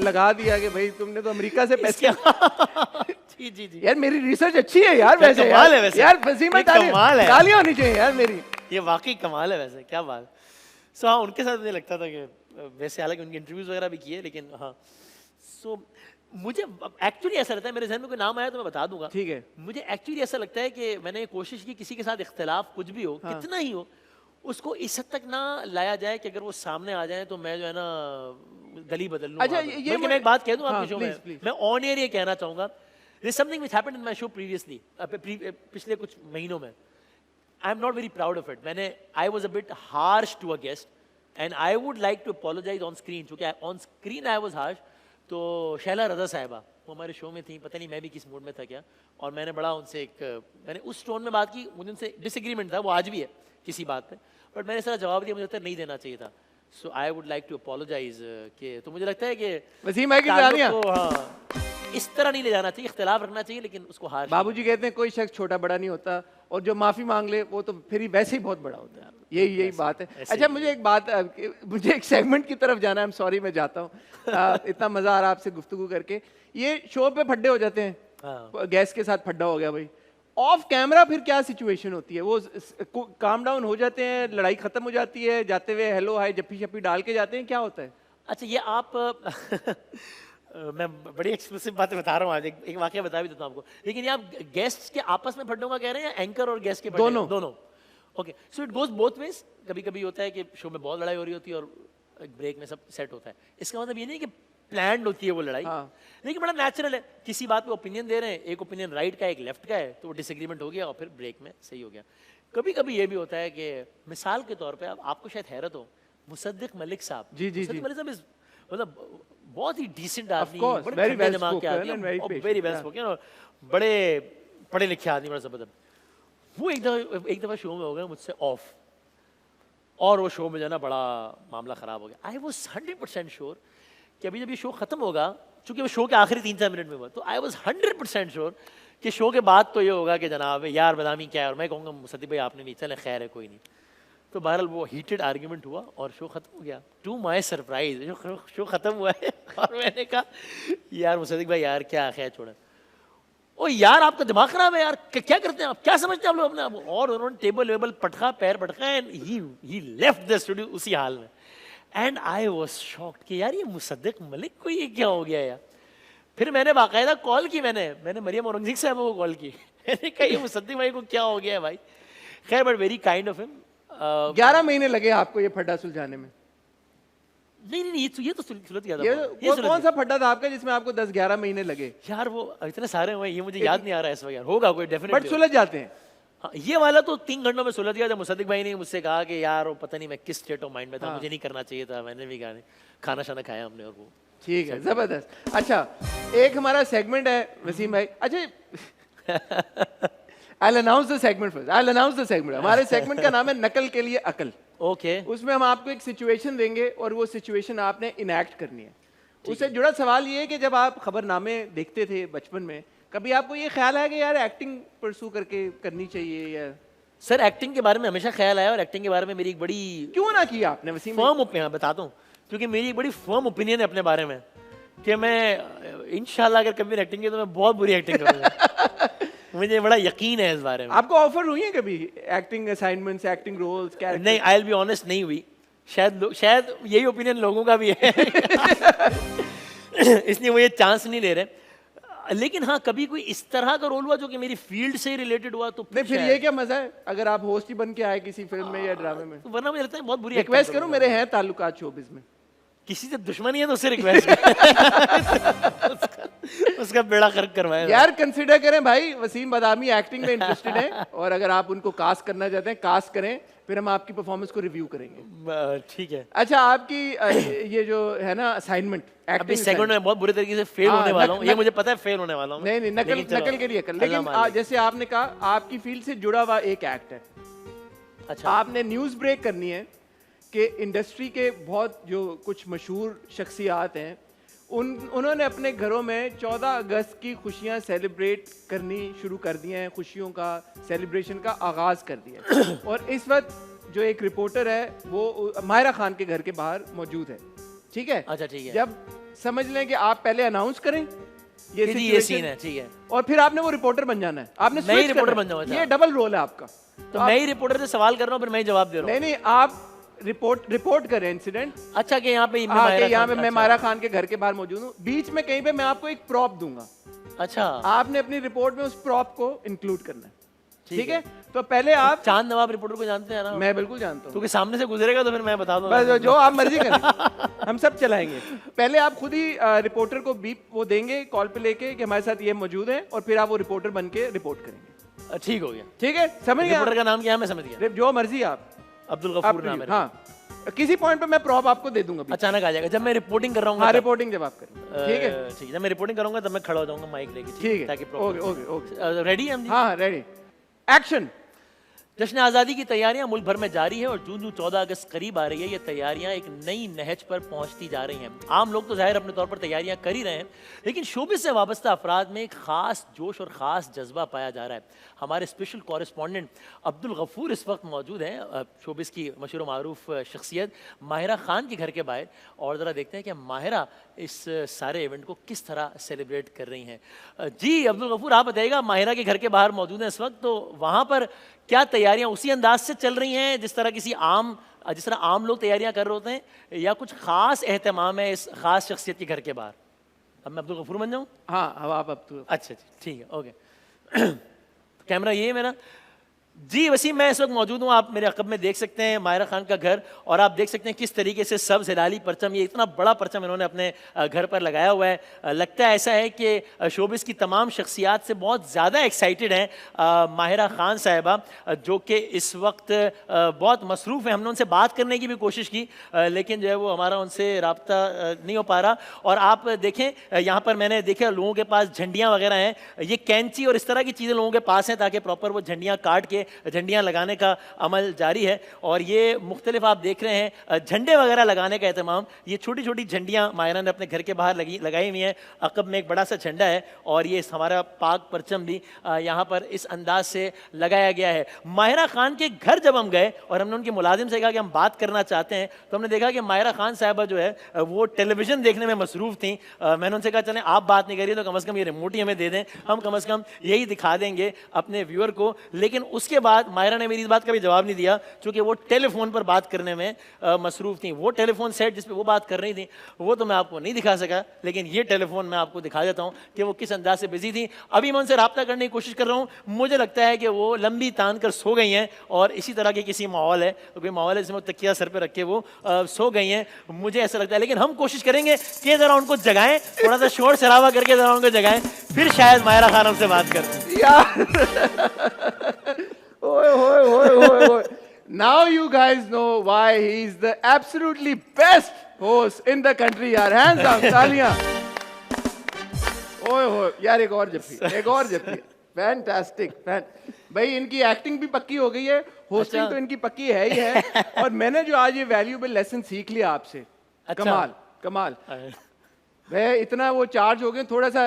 लगा दिया कि भाई तुमने तो अमेरिका से पैसे जी जी जी यार मेरी रिसर्च अच्छी है यार वैसे कमाल है वैसे। यार वसीम भाई कमाल है। तालियां होनी चाहिए यार मेरी। ये वाकई कमाल है वैसे, क्या बात। सो हाँ, उनके साथ मुझे लगता था कि वैसे हालांकि उनके इंटरव्यूज वगैरह भी किए, लेकिन हाँ सो मुझे एक्चुअली ऐसा लगता है, मेरे जहन में कोई नाम आया तो मैं बता दूंगा। ठीक है। मुझे एक्चुअली ऐसा लगता है कि मैंने कोशिश की किसी के साथ इख्तिलाफ कुछ भी हो, हाँ। कितना ही हो, उसको इस हद तक ना लाया जाए कि अगर वो सामने आ जाए तो मैं जो है ना गली बदल लूं। अच्छा, वहाँ पर। ये बल्कि मैं एक बात कह दूं हाँ, आपके शो please, में, please. मैं ऑन एयर ये कहना चाहूंगा, there's something which happened in my show previously, पिछले कुछ महीनों में। I'm not very proud of it. I was a bit harsh to a guest, and I would like to apologize on screen. क्योंकि on screen I was harsh. तो शैला रज़ा साहिबा वो हमारे show में थी, पता नहीं मैं भी किस मूड में था क्या, और मैंने बड़ा उनसे मैंने उस टोन में बात की, मुझे उनसे डिसएग्रीमेंट था, वो आज भी है किसी बात पे, बट मैंने सारा जवाब दिया, मुझे लगता है नहीं देना चाहिए था। So I would like to apologize कि तो मुझे लगता है कि वसीम भाई की ताल्लुक जानिया को, हाँ, इस तरह नहीं ले जाना चाहिए, इख्तिलाफ रखना चाहिए, लेकिन उसको हार बाबूजी कहते हैं कोई शख्स छोटा बड़ा नहीं होता, और जो माफी मांग ले वो तो फिर ही वैसे ही बहुत बड़ा होता है। यही बात है। अच्छा, मुझे एक बात, मुझे एक सेगमेंट की तरफ जाना है, सॉरी मैं जाता हूँ। इतना मजा आ रहा है आपसे गुफ्तगू करके। ये शो पे फड्डे हो जाते हैं, हाँ। गैस के साथ फड्डा हो गया भाई, ऑफ कैमरा फिर क्या सिचुएशन होती है? वो काम डाउन हो जाते हैं, लड़ाई खत्म हो जाती है, जाते हुए हेलो हाय जप्पी शप्पी डाल के जाते हैं, क्या होता है? अच्छा, ये आप मैं बड़ी एक्सक्लूसिव बातें बता रहा हूँ आज, एक वाकया बता भी देता हूँ आपको, लेकिन ये आप गेस्ट के आपस में फड्डों का कह रहे हैं या एंकर और गेस्ट के फड्डे? दोनों। Okay, so it goes both ways. कभी कभी होता है कि शो में बहुत लड़ाई हो रही होती है और ब्रेक में सब सेट होता है। इसका मतलब ये नहीं कि प्लान्ड होती है वो लड़ाई, हाँ। लेकिन बड़ा नेचुरल है, किसी बात पे ओपिनियन दे रहे हैं, एक ओपिनियन राइट का एक लेफ्ट का है, तो वो डिसएग्रीमेंट हो गया और फिर ब्रेक में सही हो गया। कभी कभी ये भी होता है कि मिसाल के तौर पे आपको शायद हैरत हो, मुसद्दिक मलिक साहब, जी, जी, जी। मलिक साहब मतलब बहुत ही डिसेंट आदमी, course, बड़े very ठंडे well दिमाग के spoken आदमी, and very patient, very well yeah. Spoken और बड़े पढ़े लिखे आदमी, बड़ा जबरदस्त। वो एक दफा शो में हो गया मुझसे ऑफ, और वो शो में जो है ना बड़ा मामला खराब हो गया। आई वॉज 100% श्योर कि अभी जब ये शो खत्म होगा, चूंकि वो शो के आखिरी 3-4 मिनट में हुआ, तो आई वॉज 100% श्योर कि शो के बाद तो ये होगा कि जनाब यार बदामी क्या है, और मैं कहूँगा मुसद्दिक भाई आपने नहीं, चले खैर है कोई नहीं। तो बहरहाल वो हीटेड आर्ग्यूमेंट हुआ और शो खत्म हो गया। टू माय सरप्राइज शो खत्म हुआ है और मैंने कहा यार मुसद्दिक भाई यार क्या खैर छोड़ा, ओ यार आपका दिमाग खराब है यार, क्या करते हैं आप, क्या समझते हैं आप लोग अपने आप? और उन्होंने टेबल वेबल पटका, पैर पटका, and he left the studio उसी हाल में। एंड आई वाज शॉक्ड कि यार ये मुसद्दिक मलिक को ये क्या हो गया यार। फिर मैंने बाकायदा कॉल की, मैंने मरियम औरंगज़ेब साहब को कॉल की, मैंने कहा ये मुसद्दिक भाई को क्या हो गया है भाई। खैर but very kind of him. 11 महीने लगे आपको ये फड्डा सुलझाने में? नहीं ये तो सुलझ गया था। ये कौन सा फड्डा था आपका जिसमें आपको 10-11 महीने लगे? यार वो इतने सारे हुए, ये मुझे याद नहीं आ रहा है इस वक्त यार, होगा कोई डेफिनेटली, बट सुलझ जाते हैं। हाँ, ये वाला तो 3 घंटों में सुलझ गया। जब मुसद्दिक भाई ने मुझसे कहा कि यार वो पता नहीं मैं किस स्टेट ऑफ माइंड में था, मुझे नहीं करना चाहिए था, मैंने भी कहा खाना शाना खाया हमने, और वो ठीक है, जबरदस्त। अच्छा, एक हमारा सेगमेंट है वसीम भाई। अच्छा I'll announce the segment first. I'll announce the segment. हमारे सेगमेंट का नाम है नकल के लिए अकल। ओके। उसमें हम आपको एक सिचुएशन देंगे और वो सिचुएशन आपने इनैक्ट करनी है। उससे जुड़ा सवाल ये है कि जब आप खबरनामे देखते थे बचपन में, कभी आपको ये ख्याल आया कि यार एक्टिंग परसू करके करनी चाहिए? या सर एक्टिंग के बारे में हमेशा ख्याल आया, और एक्टिंग के बारे में मेरी एक बड़ी क्यों ना किया आपने वसीम? फर्म ओपिनियन बताता हूँ, क्योंकि मेरी एक बड़ी फर्म ओपिनियन है अपने बारे में कि मैं इंशाल्लाह अगर कभी एक्टिंग की तो मैं बहुत बुरी एक्टिंग करूँगा। मुझे बड़ा यकीन है इस बारे में। आपको ऑफर हुई है कभी एक्टिंग असाइनमेंट्स, एक्टिंग रोल्स? नहीं, आई विल बी ऑनेस्ट, नहीं हुई। शायद यही ओपिनियन लोगों का भी है इसलिए वो ये चांस नहीं ले रहे। लेकिन हाँ, कभी कोई इस तरह का रोल हुआ जो कि मेरी फील्ड से रिलेटेड हुआ तो नहीं, फिर ये क्या मजा है अगर आप होस्ट ही बन के आए किसी फिल्म में या ड्रामे में? वरना मुझे लगता है बहुत बुरी रिक्वेस्ट करूं, मेरे हैं ताल्लुकात शोबिज़ में, किसी से दुश्मनी है तो उससे रिक्वेस्ट उसका बेड़ा गर्क करवाएं यार। कंसिडर करें भाई, वसीम बदामी एक्टिंग में इंटरेस्टेड है, और अगर आप उनको कास्ट करना चाहते हैं कास्ट करें, फिर हम आपकी परफॉर्मेंस को रिव्यू करेंगे। ठीक है। अच्छा, आपकी ये जो है ना असाइनमेंट, अभी सेकंड में बहुत बुरे तरीके से फेल होने वाला हूँ, ये मुझे पता है फेल होने वाला हूँ। नहीं, नकल के लिए कर। लेकिन जैसे आपने कहा आपकी फील्ड से जुड़ा हुआ एक एक्ट है। अच्छा, आपने न्यूज़ ब्रेक करनी है कि इंडस्ट्री के बहुत जो कुछ मशहूर शख्सियात हैं, उन्होंने अपने घरों में 14 अगस्त की खुशियां सेलिब्रेट करनी शुरू कर दी हैं, खुशियों का सेलिब्रेशन का आगाज़ कर दिया। और इस वक्त जो एक रिपोर्टर है वो माहिरा खान के घर के बाहर मौजूद है, ठीक है? अच्छा ठीक है। जब समझ लें कि आप पहले अनाउंस करें ये ये situation, सीन है, ठीक है। और फिर आपने वो रिपोर्टर बन जाना है, आपने मैं ही switch रिपोर्टर करना बन जाऊंगा, है। ये डबल रोल है आपका। तो मैं ही रिपोर्टर से सवाल कर रहा हूँ, फिर मैं ही जवाब दे रहा हूँ। नहीं, आप रिपोर्ट करें इंसिडेंट। अच्छा कि यहाँ पे यहाँ पे मैं मायरा खान के घर के बाहर मौजूद हूँ, बीच में कहीं पे मैं आपको एक प्रॉप दूंगा, अच्छा, आपने अपनी रिपोर्ट में उस प्रॉप को इंक्लूड करना है, ठीक है? है। तो पहले आप, चांद नवाब रिपोर्टर को जानते हैं ना? मैं बिल्कुल जानता हूँ, क्योंकि सामने से गुजरेगा तो फिर मैं बता दूंगा। बस जो आप मर्जी करें, हम सब चलाएंगे। पहले आप खुद ही रिपोर्टर को बीप वो देंगे कॉल पे लेके कि हमारे साथ ये मौजूद है, और फिर आप वो रिपोर्टर बन के रिपोर्ट करेंगे। ठीक हो गया, ठीक है, समझ गए? रिपोर्टर का नाम क्या है मैं समझ गया, जो मर्जी आप, अब्दुल गफूर नाम है। हाँ, किसी पॉइंट पे मैं प्रॉप आपको दे दूंगा। अचानक आ जाएगा जब मैं रिपोर्टिंग कर रहा हूँ। हाँ, रिपोर्टिंग जब आप करें, ठीक है? ठीक है, जब मैं रिपोर्टिंग करूंगा तब मैं खड़ा हो जाऊंगा माइक लेके, ठीक है, ताकि ओके ओके ओके, रेडी हम जी? हाँ रेडी, एक्शन। जश्न आज़ादी की तैयारियां मुल्क भर में जारी है और जून 14 अगस्त करीब आ रही है। ये तैयारियां एक नई नहज पर पहुंचती जा रही हैं। आम लोग तो जाहिर अपने तौर पर तैयारियां कर ही रहे हैं, लेकिन शोबिस से वाबस्ता अफराद में एक खास जोश और ख़ास जज्बा पाया जा रहा है। हमारे स्पेशल कॉरेस्पॉन्डेंट अब्दुल गफूर इस वक्त मौजूद हैं, शोबिस की मशहूर मारूफ शख्सियत माहिरा खान के घर के बाहर, और ज़रा देखते हैं कि माहिरा इस सारे इवेंट को किस तरह सेलिब्रेट कर रही हैं। जी अब्दुल गफूर, आप बताइएगा, माहिरा के घर के बाहर मौजूद हैं इस वक्त, तो वहाँ पर क्या तैयारियां उसी अंदाज से चल रही हैं जिस तरह आम लोग तैयारियां कर रहे होते हैं, या कुछ खास एहतमाम है इस खास शख्सियत के घर के बाहर? अब मैं अब्दुल गफूर बन जाऊं? हाँ, अब आप अब तो अच्छा जी, ठीक है, ओके। कैमरा ये है मेरा। जी वसीम, मैं इस वक्त मौजूद हूँ, आप मेरे अकब में देख सकते हैं माहिरा खान का घर, और आप देख सकते हैं किस तरीके से सब्ज़ हिलाली परचम, ये इतना बड़ा परचम इन्होंने अपने घर पर लगाया हुआ है। लगता है ऐसा है कि शोबिस की तमाम शख्सियात से बहुत ज़्यादा एक्साइटेड हैं माहिरा खान साहिबा, जो कि इस वक्त बहुत मसरूफ़ हैं। हमने उनसे बात करने की भी कोशिश की, लेकिन जो है वो हमारा उनसे रब्ता नहीं हो पा रहा। और आप देखें यहाँ पर मैंने देखा लोगों के पास झंडियाँ वगैरह हैं, ये कैंची और इस तरह की चीज़ें लोगों के पास हैं ताकि प्रॉपर वो झंडियाँ काट के झंडियाँ लगाने का अमल जारी है। और ये मुख्तलिफ आप देख रहे हैं झंडे वगैरह लगाने का एहतमाम, ये छोटी छोटी झंडियाँ माहिरा ने अपने घर के बाहर लगाई हुई हैं। अकब में एक बड़ा सा झंडा है, और ये हमारा पाक परचम भी यहाँ पर इस अंदाज से लगाया गया है। माहिरा खान के घर जब हम गए और हमने उनके मुलाजिम से कहा कि हम बात करना चाहते हैं, तो हमने देखा कि माहिरा खान साहिबा जो है वो टेलीविज़न देखने में मसरूफ़ थी। मैंने उनसे कहा चलें आप बात नहीं करिए तो कम से कम ये रिमोट ही हमें दे दें, हम कम से कम यही दिखा देंगे अपने व्यूअर को। लेकिन उसके बाद माहिरा ने मेरी इस बात का भी जवाब नहीं दिया, क्योंकि वो टेलीफोन पर बात करने में मसरूफ़ थी। वो टेलीफोन सेट जिस पे वो बात कर रही थी वो तो मैं आपको नहीं दिखा सका, लेकिन ये टेलीफोन मैं आपको दिखा देता हूँ कि वो किस अंदाज से बिजी थी। अभी मैं उनसे रब्ता करने की कोशिश कर रहा हूँ, मुझे लगता है कि वो लंबी तान कर सो गई हैं, और इसी तरह के किसी माहौल है, कोई माहौल है जिसमें तकिया सर पे रख के वो सो गई हैं, मुझे ऐसा लगता है। लेकिन हम कोशिश करेंगे कि ज़रा उनको जगाएं, थोड़ा सा शोर शराबा करके ज़रा उनको जगाएं, फिर शायद माहिरा खान हमसे बात करें। Now you guys know why he's the absolutely best host in the country यार, hands up, तालियां। ओए होए यार, एक और जप्पी, फैंटास्टिक। भाई इनकी एक्टिंग भी पक्की हो गई है, होस्टिंग अच्छा। तो इनकी पक्की है ही है, और मैंने जो आज ये वैल्यूएबल लेसन सीख लिया आपसे, अच्छा। कमाल। भाई इतना वो चार्ज हो गए, थोड़ा सा